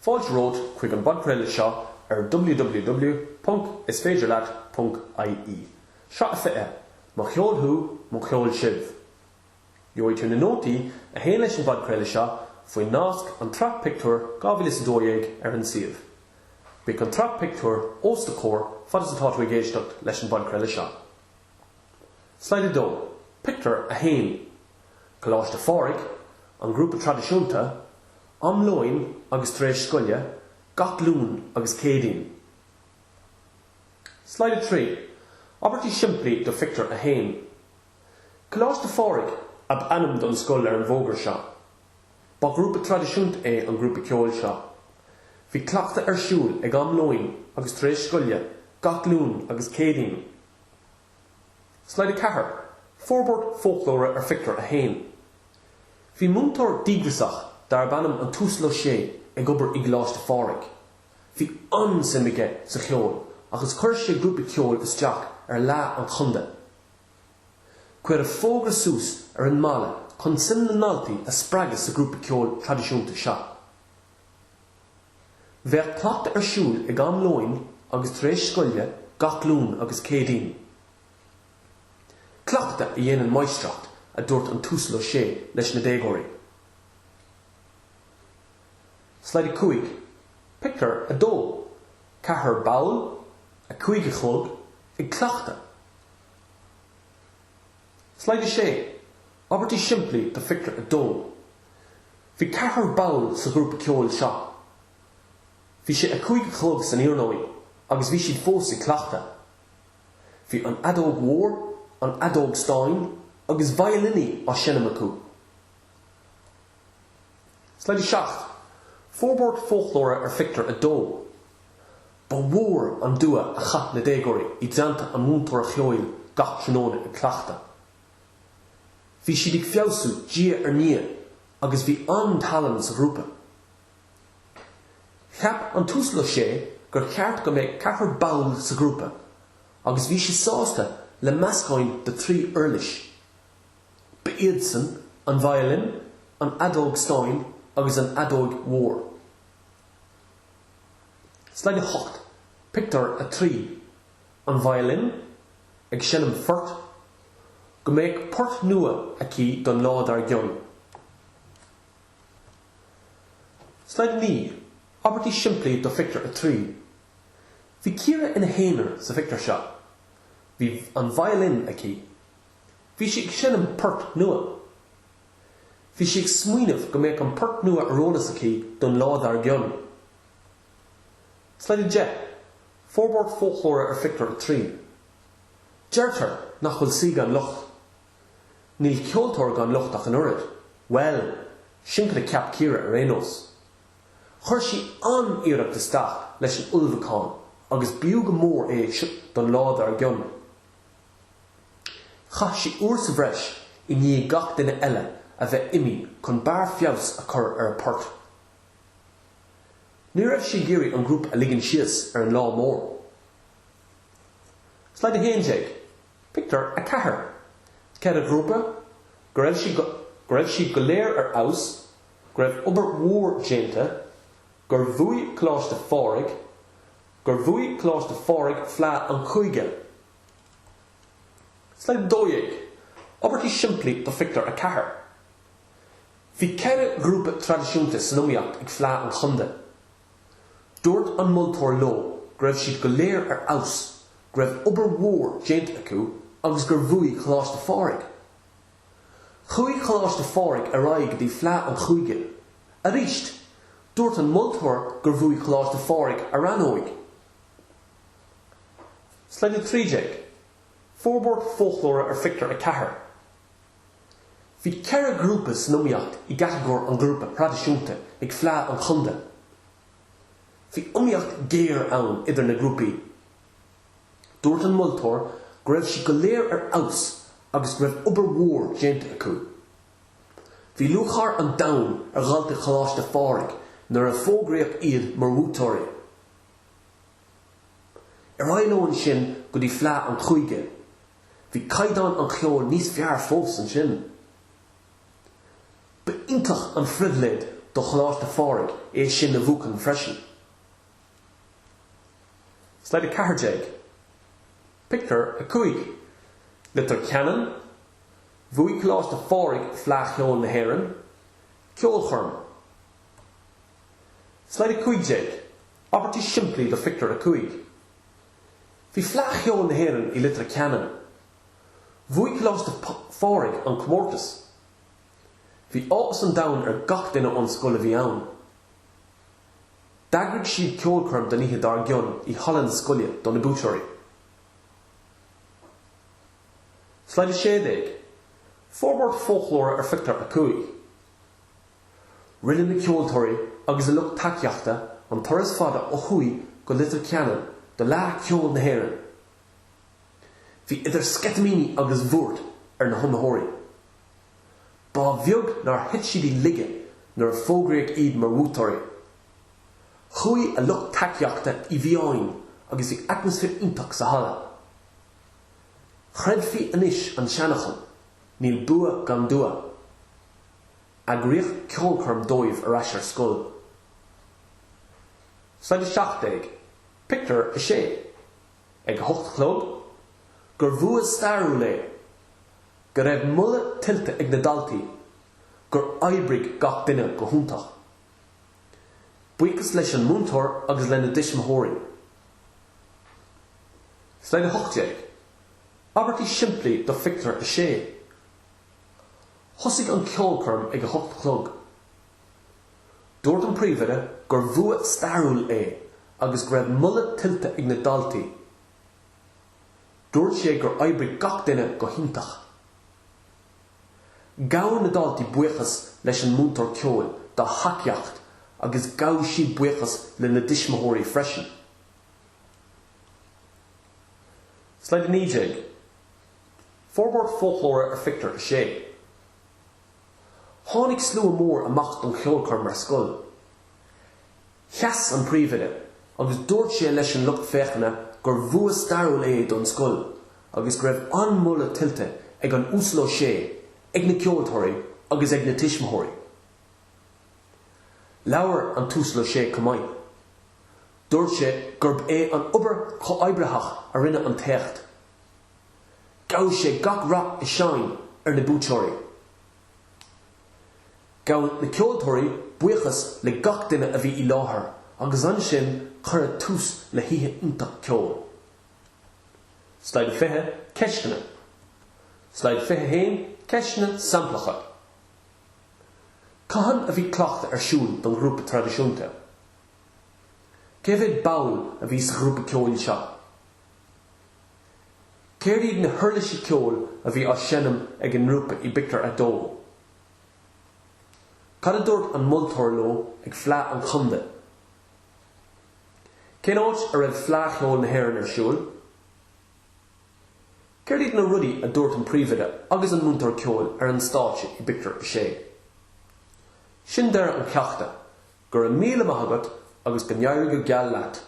Fáilte ród chuig an bodcréile seo ar www.isféidirleat.ie. Seo a fiche, mo cheol thu, mo cheol sibh. Joid tú na nótaí a héan leis an bodcréile seo faoi nasc an trap pictiúr 2012 ar an sibh. Bhíodh an trap pictiúr os de cór fad is atá tú ag éisteacht leis an bodcréile seo. Slide 2. Pictiúr a héan. Coláiste fáric, an grúpa tradiisiúnta, amlóin agus tréis scoile, gach lún agus cédaoin. Slide 3. Abertí siimplí do pictiúr a héan. Coláiste fáric ab anam don scoil ar an bhógar seo. Ba grúpa tradiisiúnt é an grúpa cheol seo. Bhí clachta ar siúl ag amlóin agus tréis scoile, gach lún agus cédaoin. Slide 4. Forbord folklóra ar pictiúr a héan. Bhí múntóir dígrasach dar bannam an túslo sé ag obair i gláiste fáric. Bhí ansimige sa cheol agus chuir sé grúpa cheol isteach ar lá an chunda. Cuir a fógra sús ar an mala chun sim na naltaí a spragas sa grúpa cheol tradiisiúnta seo. Bheadh clachta ar siúl ag amlóin agus tréis scoile, gach lún agus cédaoin. Clachta a dhéanaan maistracht a dúirt an túslo sé leis na dégóirí. Slide 5. Pictiúr a dó. Cahar bail, a cuige chlog, ag clachta. Slide 6. Abertí siimplí do pictiúr a dó. Bhí cahar bail sa grúpa cheol seo. Bhí sé a cuige chlog san iarnóí, agus bhí siad fós i clachta. Bhí an adóg mhór, an adóg stáin, agus violini á sinnam acu. Slide 7. Forbord folklóra ar pictiúr a dó. Ba mhór an dua a chat na dégóirí i dteanta an múntóir cheoil gach tróna a clachta. Bhí siad ag fiosú dia ar nia agus bhí an-talam sa grúpa. Cheap an túslo sé gur cheart go méid cahar bail sa grúpa agus bhí si sásta le meascáin de 3 eirlis. Beidsan, an violin, an adóg stáin agus an adóg mhór. Slide 8. Pictiúr a 3. An violin ag sinnam fort go méid port nua aici don lád ar gionn. Slide 9. Abertí siimplí do pictiúr a 3. Bhí ciara ina héanaar sa pictiúr seo. Bhí an violin aici. Bhí si ag sinnam port nua. Bhí si ag smuoinmh go méid an port nua arónas aici don lád ar gionn. Slide 10. Forbord folklóra ar pictiúr a 3. Deirtar nach chuil siga an lucht. Níl ceoltóir gan luchtach an uirad. Well, sin cad a ceap ciara ar énos. Chuir si an-iarracht isteach leis an ulmhacáin agus bíú go mór é don lád ar gionn. Cha si uair sa bhreis I ní gach duine eile a bheith imi chun bear fios a chur ar a port. Ní raibh sí géirí an grúp a ligean síos ar an lá mór. Slide 11. Pictiúr a cahar. Cead a grúpa, go raibh siad go léir ar aus, go raibh obair mhór déanta, gur bhuaigh cláiste fáric flá an chuige. Slide 12. Abertí siimplí do pictiúr a cahar. Bhí ceithre grúpa tradiisiúnta sanóíocht ag flá an chunda. Dúirt an multóir lo, go raibh siad go léir ar aus, go raibh obair mhór déanta acu, agus gur bhuaigh cláiste fáric. Chuaigh cláiste fáric a raigh go dtí flá an chuige. A ríist, dúirt an multóir gur bhuaigh cláiste fáric a ranóig. Slide 13. Forbord folklóra ar pictiúr a cahar. Bhí ceithre grúpa sanóíocht I gathagóir an grúpa tradiisiúnta ag flá an chunda. Bhí umíocht géir ann idir na grúpaí. Dúirt an multóir go raibh si go léir ar aus agus go raibh obair mhór déanta acu. Bhí luachar an domhan ar ghalta choláiste fáric nuair a fógraíoch iad mar mhútóirí. Ar ailóin sin go dtí flá an chuige. Bhí caighdeán an cheol níos fearr fós an sin. Ba intach an fridléid do choláiste fáraigh é sin na bhuachan freisin. Slide carjaig. Picture a cuig. Litar canon. Bhuaigh choláiste fáraigh flach cheol na héireann. Cheol churm. Slide cuigjaig. Abertí siimplí do fictar a cuig. Bhí flach cheol na héireann I litar canon. Bhuaigh choláiste fáraigh an comórtas. Bhí átas an domhan gach duine an scoil a bhí ann. D'agraigh siad ceolcurm don ihe dar gionn I hallan scoile don na búteoirí. Slide 16. Forbord folklóra fictar a cuaig. Rinne na ceoltóirí agus a lucht taceachta an turas fada ó chuaigh go litar ceann do lá ceol na héireann. Bhí idir scetamíní agus bhuairt na thonnaitheoirí. Ba bheag nar hit siad I lige nar fógraíodh iad mar bhúteoirí. Chuaigh a lucht taceachta I bhíáin agus bhí atmosfér iontach sa hala. Chreid fí anis an seanachan, níl bua gan dua. Ag rioch ceolcurm dóibh ar ais ar scoil. Slide 17. Picture a sé. Ag hocht clog, gur bhua starú le. Gur raibh mulle tilte ag na daltaí, gur oibrigh gach duine go húntach. Buíochas leis an múntóir agus le na dismóirí. Slide 18. Abertí siimplí do fictar a sé. Thosaigh an ceolcurm ag a hocht clog. Dúirt an príomhaire gur bhua starúil é agus gur raibh mulle tilte ag na daltaí. Dúirt sé gur oibrigh gach duine go húntach. Gabhair na daltaí buíochas leis an múntóir ceol do haceacht agus gabh siad buíochas le na dismóirí freisin. Slide 19. Forbord folklóra fictar a sé. Tháinig slua mór amach don cheolcurm mar scoil. Cheas an príomhaire agus dúirt sé leis an lucht féachana gur bhua starúil é don scoil agus gur raibh anmulle tilte ag an úsló sé ag na ceoltóirí agus ag na tismóirí. Leabhar an túsló sé cumáin. Dúirt sé gurb é an ubair cho oibreachach a rinne an techt. Gabh sé gach rach I seáin ar na búteoirí. Gabh na ceoltóirí buíochas le gach duine a bhí I láthair agus an sin chur tús le hithe iontach ceol. Slide 20. Ceisceanna. Slide 21. Ceisceanna samplacha. Cahan a bhí cleachta ar siúl don grúpa tradiisiúnta. Céfid bail a bhí sa grúpa ceol seo. Céir iad na thuirlaise ceol a bhí á seanam ag an rúpa I bictar a dó. Cad a dúirt an multóir ló ag phleá an chunda. Cén áit a raibh phleá cheol na héireann ar siúl. Céir iad na rudaí a dúirt an príomhaire agus an múntóir ceol ar an stáitse I bictar a sé. Sin deir an ceachta, gur an míle maithagat agus go neamh go geal leat.